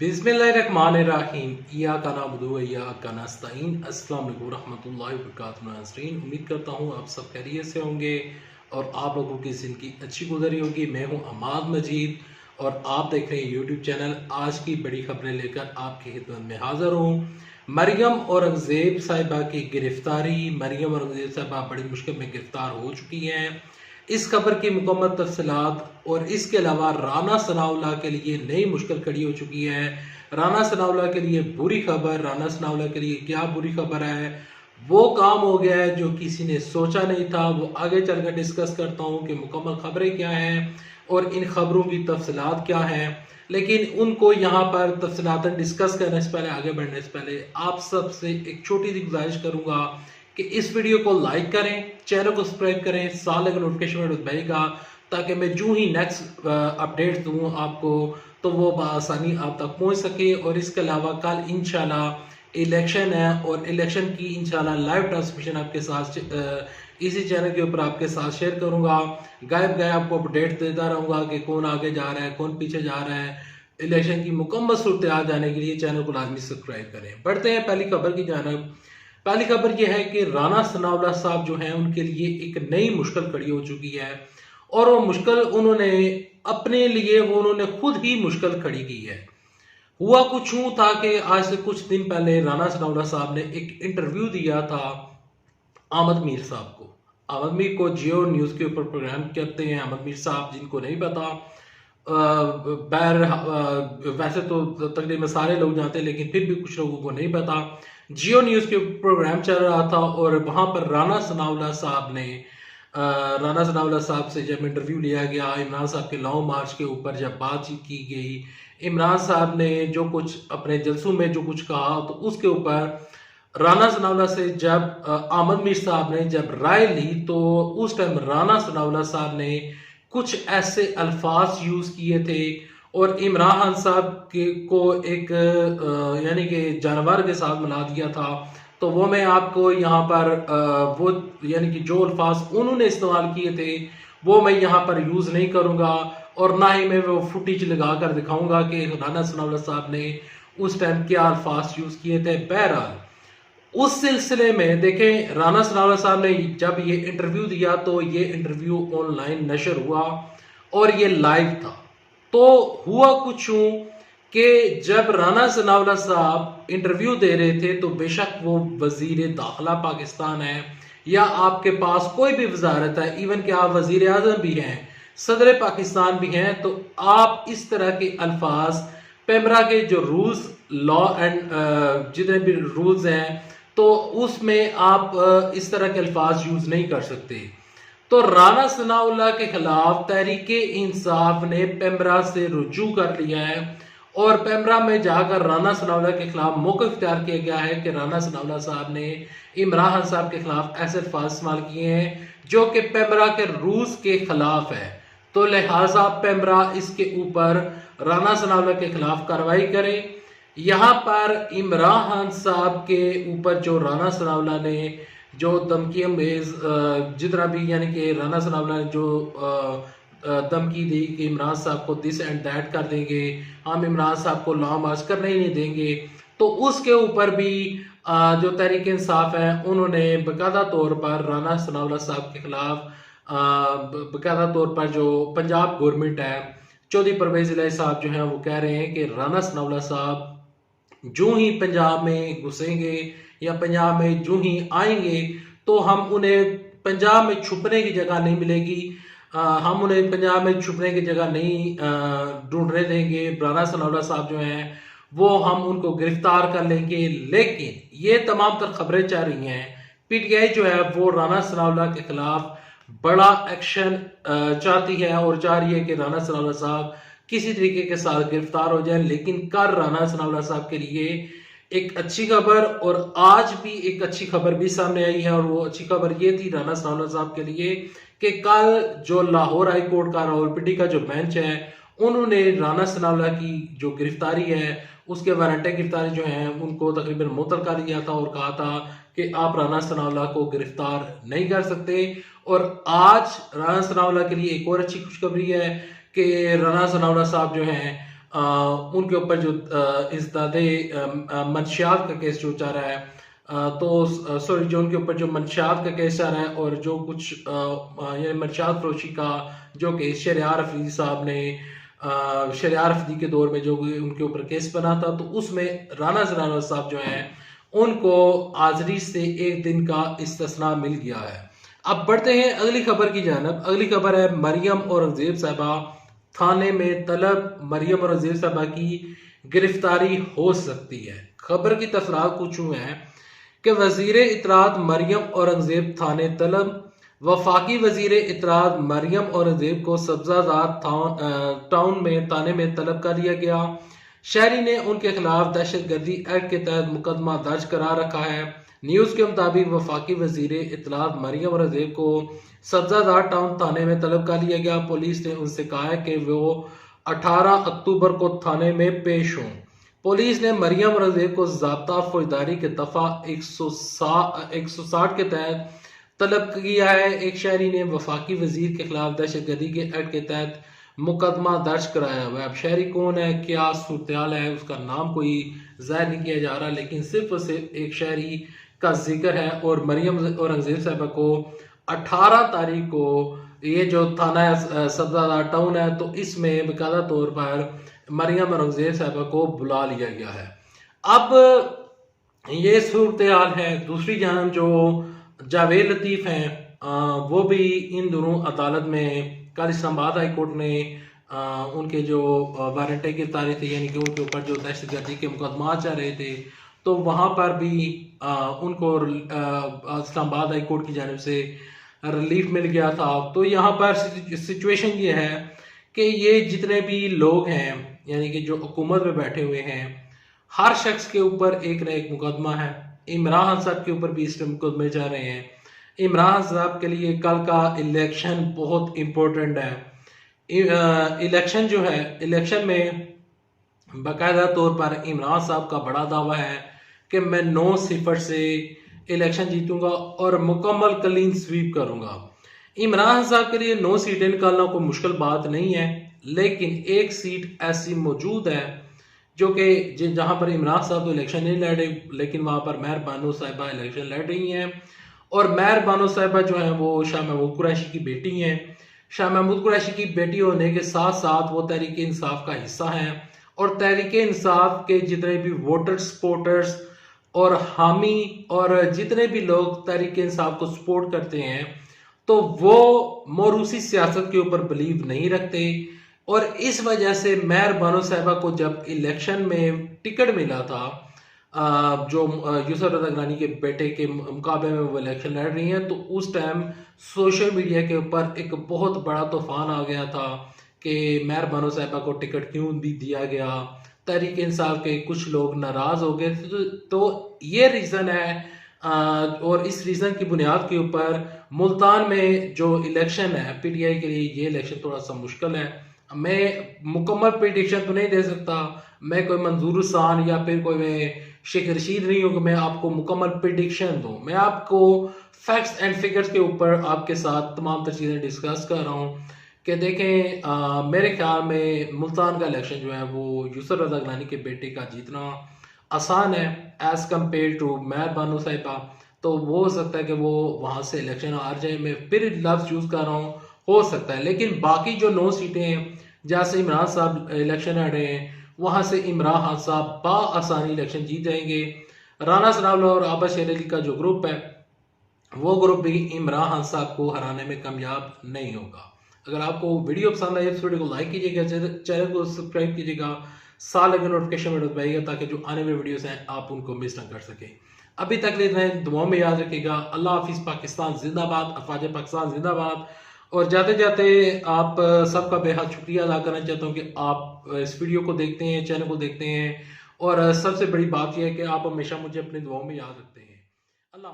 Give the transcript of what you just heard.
बिस्मिल्लाहिर्रहमानिर्रहीम इय्याका नअबुदु व इय्याका नस्तईन। अस्सलाम वालेकुम रहमतुल्लाहि व बरकातहू नाज़रीन, उम्मीद करता हूँ आप सब खैरियत से होंगे और आप लोगों की ज़िंदगी अच्छी गुजरी होगी। मैं हूँ अमाद मजीद और आप देख रहे हैं यूट्यूब चैनल। आज की बड़ी खबरें लेकर आपकी खिदमत में हाज़िर हूँ। मरियम औरंगज़ेब साहिबा की गिरफ्तारी। मरियम औरंगज़ेब साहिबा बड़ी मुश्किल में गिरफ्तार हो चुकी हैं। इस खबर की मुकम्मल तफसीलात और इसके अलावा राना सनाउल्लाह के लिए नई मुश्किल खड़ी हो चुकी है। राना सनाउल्लाह के लिए बुरी खबर। राना सनाउल्लाह के लिए क्या बुरी खबर है? वो काम हो गया है जो किसी ने सोचा नहीं था। वो आगे चलकर डिस्कस करता हूँ कि मुकम्मल खबरें क्या हैं और इन खबरों की तफसीलात क्या हैं। लेकिन उनको यहाँ पर तफसीलात डिस्कस करने से पहले, आगे बढ़ने से पहले आप सबसे एक छोटी सी गुजारिश करूँगा कि इस वीडियो को लाइक करें, चैनल को सब्सक्राइब करें, साथ लगे नोटिफिकेशन दबाइएगा ताकि मैं जो ही नेक्स्ट अपडेट दूँ आपको तो वो बआसानी आप तक पहुंच सके। और इसके अलावा कल इंशाल्लाह इलेक्शन है और इलेक्शन की इंशाल्लाह लाइव ट्रांसमिशन आपके साथ इसी चैनल के ऊपर आपके साथ शेयर करूंगा। गायब गायब आपको अपडेट देता रहूंगा कि कौन आगे जा रहा है, कौन पीछे जा रहा है। इलेक्शन की मुकम्मल सूरत जाने के लिए चैनल को लाजमी सब्सक्राइब करें। बढ़ते हैं पहली खबर की जानब। पहली खबर यह है कि राना सनाउल्लाह साहब जो हैं उनके लिए एक नई मुश्किल खड़ी हो चुकी है और वो मुश्किल उन्होंने अपने लिए उन्होंने खुद ही मुश्किल खड़ी की है। हुआ कुछ यूं था कि आज से कुछ दिन पहले राना सनाउल्लाह साहब ने एक इंटरव्यू दिया था आमद मीर साहब को। आमद मीर को जियो न्यूज़ के ऊपर प्रोग्राम करते हैं आमद मीर साहब, जिनको नहीं पता वैसे तो तकरीबन सारे लोग जानते हैं लेकिन फिर भी कुछ लोगों को नहीं पता। जियो न्यूज़ के प्रोग्राम चल रहा था और वहां पर राना सनाउल्लाह साहब से जब इंटरव्यू लिया गया, इमरान साहब के लॉन्ग मार्च के ऊपर जब बातचीत की गई, इमरान साहब ने जो कुछ अपने जलसों में जो कुछ कहा तो उसके ऊपर राना सनाउल्लाह से जब आमद मीर साहब ने जब राय ली तो उस टाइम राना सनाउल्लाह साहब ने कुछ ऐसे अल्फाज यूज किए थे और इमरान खान साहब को एक यानी कि जानवर के साथ मिला दिया था। तो वो मैं आपको यहाँ पर वो यानी कि जो अल्फाज उन्होंने इस्तेमाल किए थे वो मैं यहाँ पर यूज नहीं करूँगा और ना ही मैं वो फुटेज लगा कर दिखाऊंगा कि राना सनाउल्लाह साहब ने उस टाइम क्या अल्फाज यूज किए थे। बहरहाल उस सिलसिले में देखें, राना सनाउल्लाह साहब ने जब ये इंटरव्यू दिया तो ये इंटरव्यू ऑनलाइन नशर हुआ और ये लाइव था। तो हुआ कुछ यूं कि जब राना सनाउल्लाह साहब इंटरव्यू दे रहे थे तो बेशक वो वजीर दाखिला पाकिस्तान है या आपके पास कोई भी वजारत है, इवन कि आप वजीर आजम भी हैं, सदर पाकिस्तान भी हैं, तो आप इस तरह के अल्फाज पेमरा के जो रूल्स लॉ एंड जितने भी रूल्स हैं तो उसमें आप इस तरह के अल्फाज यूज नहीं कर सकते। तो राना सनाउल्लाह के खिलाफ तहरीके इंसाफ ने पेमरा से रुजू कर लिया है और पेमरा में जाकर राना सनाउल्लाह के खिलाफ मौक़िफ़ इख्तियार किया गया है कि राना सनाउल्लाह साहब ने इमरान खान साहब के खिलाफ ऐसे अल्फाज इस्तेमाल किए हैं जो कि पेमरा के रूल्स के खिलाफ है। तो लिहाजा पेमरा इसके ऊपर राना सनाउल्लाह के खिलाफ कार्रवाई करे। यहाँ पर इमरान खान साहब के ऊपर जो राना सनाउल्लाह ने जो धमकी जितना भी यानी कि राना सनाउल्लाह ने जो धमकी दी कि इमरान साहब को दिस एंड दैट कर देंगे, हम इमरान साहब को लॉन्ग मार्च करने ही नहीं देंगे, तो उसके ऊपर भी जो तहरीक इंसाफ है उन्होंने बाकायदा तौर पर राना सनाउल्लाह साहब के खिलाफ बाकायदा तौर पर जो पंजाब गवर्नमेंट है, चौधरी परवेज इलाही साहब जो हैं वो कह रहे हैं कि राना सनाउल्लाह साहब जो ही पंजाब में घुसेंगे या पंजाब में जो ही आएंगे तो हम उन्हें पंजाब में छुपने की जगह नहीं मिलेगी, हम उन्हें पंजाब में छुपने की जगह नहीं ढूंढने देंगे। राना सनाउल्लाह साहब जो हैं वो हम उनको गिरफ्तार कर लेंगे। लेकिन ये तमाम तर खबरें चल रही हैं, पीटीआई जो है वो राना सनाउल्लाह के खिलाफ बड़ा एक्शन चाहती है और चाह रही है कि राना सनाउल्लाह साहब किसी तरीके के साथ गिरफ्तार हो जाए। लेकिन कल राना सनाउल्लाह साहब के लिए एक अच्छी खबर और आज भी एक अच्छी खबर भी सामने आई है और वो अच्छी खबर ये थी राना सनाउल्लाह साहब के लिए कि कल जो लाहौर हाई कोर्ट का रावलपिंडी का जो बेंच है उन्होंने राना सनाउल्लाह की जो गिरफ्तारी है उसके वारंट गिरफ्तारी जो है उनको तकरीबन मुअत्तल कर दिया था और कहा था कि आप राना सनाउल्लाह को गिरफ्तार नहीं कर सकते। और आज राना सनाउल्लाह के लिए एक और अच्छी खुशखबरी है कि राना सनाउल्लाह साहब जो हैं उनके ऊपर जो इंसदादे मंशियात का केस जो चल रहा है, तो सॉरी, जो उनके ऊपर जो मंशियात का केस चल रहा है और जो कुछ ये मंशियात फरोशी का जो केस शहरयार अफरीदी साहब ने शहरयार अफरीदी के दौर में जो उनके ऊपर केस बना था, तो उसमें राना ज़नाना साहब जो हैं उनको हाजिरी से एक दिन का इस्तिस्ना मिल गया है। अब बढ़ते हैं अगली खबर की जानब। अगली खबर है मरियम औरंगजेब साहबा थाने में तलब, मरियम औरंगजेब साहबा की गिरफ्तारी हो सकती है। खबर की तफसीलात कुछ यूं है कि वजीर इत्तलात मरियम औरंगजेब थाने तलब। वफाकी वजीर इत्तलात मरियम औरंगजेब को सब्जादार टाउन में थाने में तलब कर लिया गया। शहरी ने उनके खिलाफ दहशतगर्दी एक्ट के तहत मुकदमा दर्ज करा रखा है। न्यूज के मुताबिक वफाकी वजीर इत्तलात मरियम औरंगजेब को सब्जादार टाउन थाने में तलब कर लिया गया। पुलिस ने उनसे कहा है कि वो 18 अक्टूबर को थाने में पेश हों। पुलिस ने मरियम औरंगजेब को ज़ाब्ता फौजदारी के दफा 160 के तहत तलब किया है। एक शहरी ने वफाकी वजीर के खिलाफ दहशतगर्दी के एक्ट के तहत मुकदमा दर्ज कराया हुआ है। अब शहरी कौन है, क्या सूरत है, उसका नाम कोई जाहिर नहीं किया जा रहा, लेकिन सिर्फ और सिर्फ एक शहरी का जिक्र है। और मरियम औरंगजेब साहबा को 18 तारीख को ये जो थाना है सब्जादार टाउन है, तो इसमें बाकायदा तौर पर मरियम औरंगजेब साहबा को बुला लिया गया है। अब ये सूरत हाल है। दूसरी जानब जो जावेद लतीफ़ हैं वो भी इन दोनों अदालत में, कल इस्लामाबाद हाई कोर्ट ने उनके जो वारंट गिरफ्तारी थे, यानी कि उनके ऊपर जो दहशतगर्दी के मुकदमा चल रहे थे, तो वहाँ पर भी उनको इस्लामाबाद हाई कोर्ट की जानिब से रिलीफ मिल गया था। तो यहाँ पर सिचुएशन ये है कि ये जितने भी लोग हैं, यानी कि जो हुकूमत में बैठे हुए हैं, हर शख्स के ऊपर एक न एक मुकदमा है। इमरान साहब के ऊपर भी इस मुकदमे जा रहे हैं। इमरान साहब के लिए कल का इलेक्शन बहुत इम्पोर्टेंट है। इलेक्शन जो है, इलेक्शन में बाकायदा तौर पर इमरान साहब का बड़ा दावा है कि मैं 9-0 से इलेक्शन जीतूंगा और मुकम्मल क्लीन स्वीप करूंगा। इमरान साहब के लिए 9 सीटें निकालना कोई मुश्किल बात नहीं है, लेकिन एक सीट ऐसी मौजूद है जो कि जहां पर इमरान साहब तो इलेक्शन नहीं लड़ रहे, लेकिन वहां पर मेहर बानो साहिबा इलेक्शन लड़ रही हैं। और मेहर बानो साहिबा जो है वो शाह महमूद कुरैशी की बेटी हैं। शाह महमूद कुरैशी की बेटी होने के साथ साथ वो तहरीक इंसाफ का हिस्सा हैं, और तहरीक इंसाफ के जितने भी वोटर सपोर्टर्स और हामी और जितने भी लोग तहरीक इंसाफ को सपोर्ट करते हैं, तो वो मोरूसी सियासत के ऊपर बिलीव नहीं रखते। और इस वजह से मेहर बानो साहिबा को जब इलेक्शन में टिकट मिला था, जो यूसुफ रज़ा गिलानी के बेटे के मुकाबले में वो इलेक्शन लड़ रही हैं, तो उस टाइम सोशल मीडिया के ऊपर एक बहुत बड़ा तूफान आ गया था कि मेहर बानो साहिबा को टिकट क्यों भी दिया गया। तहरीक इंसाफ के कुछ लोग नाराज हो गए थे। तो ये रीज़न है और इस रीज़न की बुनियाद के ऊपर मुल्तान में जो इलेक्शन है पीटीआई के लिए, ये इलेक्शन थोड़ा सा मुश्किल है। मैं मुकम्मल प्रेडिक्शन तो नहीं दे सकता, मैं कोई मंजूर हुसैन या फिर कोई मैं शेख रशीद नहीं हूँ कि मैं आपको मुकम्मल प्रेडिक्शन दूँ। मैं आपको फैक्ट्स एंड फिगर्स के ऊपर आपके साथ तमाम तर चीज़ें डिस्कस कर रहा हूँ कि देखें, मेरे ख्याल में मुल्तान का इलेक्शन जो है वो यूसुफ रज़ा गिलानी के बेटे का जीतना आसान है एज कम्पेयर टू मेहर बानो साहिबा। तो वो हो सकता है कि वो वहाँ से इलेक्शन हार जाए। मैं फिर लफ्ज़ यूज़ कर रहा हूँ, हो सकता है। लेकिन बाकी जो 9 सीटें हैं जहाँ से इमरान साहब इलेक्शन लड़ रहे हैं, वहाँ से इमरान साहब आसानी इलेक्शन जीत जाएंगे। राना सनाउल्लाह और आबा शेर अली का जो ग्रुप है, वो ग्रुप भी इमरान साहब को हराने में कामयाब नहीं होगा। अगर आपको वीडियो पसंद आए, इस वीडियो को लाइक कीजिएगा, चैनल को सब्सक्राइब कीजिएगा, साथ लगे नोटिफिकेशन में दबाइएगा ताकि जो आने वाले वीडियोस हैं आप उनको मिस ना कर सकें। अभी तक ले रहे हैं, दुआओं में याद रखिएगा। अल्लाह हाफिज़, पाकिस्तान जिंदाबाद, अफवाज पाकिस्तान जिंदाबाद। और जाते जाते आप सबका बेहद शुक्रिया अदा करना चाहता हूँ कि आप इस वीडियो को देखते हैं, चैनल को देखते हैं, और सबसे बड़ी बात यह है कि आप हमेशा मुझे अपनी दुआओं में याद रखते हैं। अल्लाह।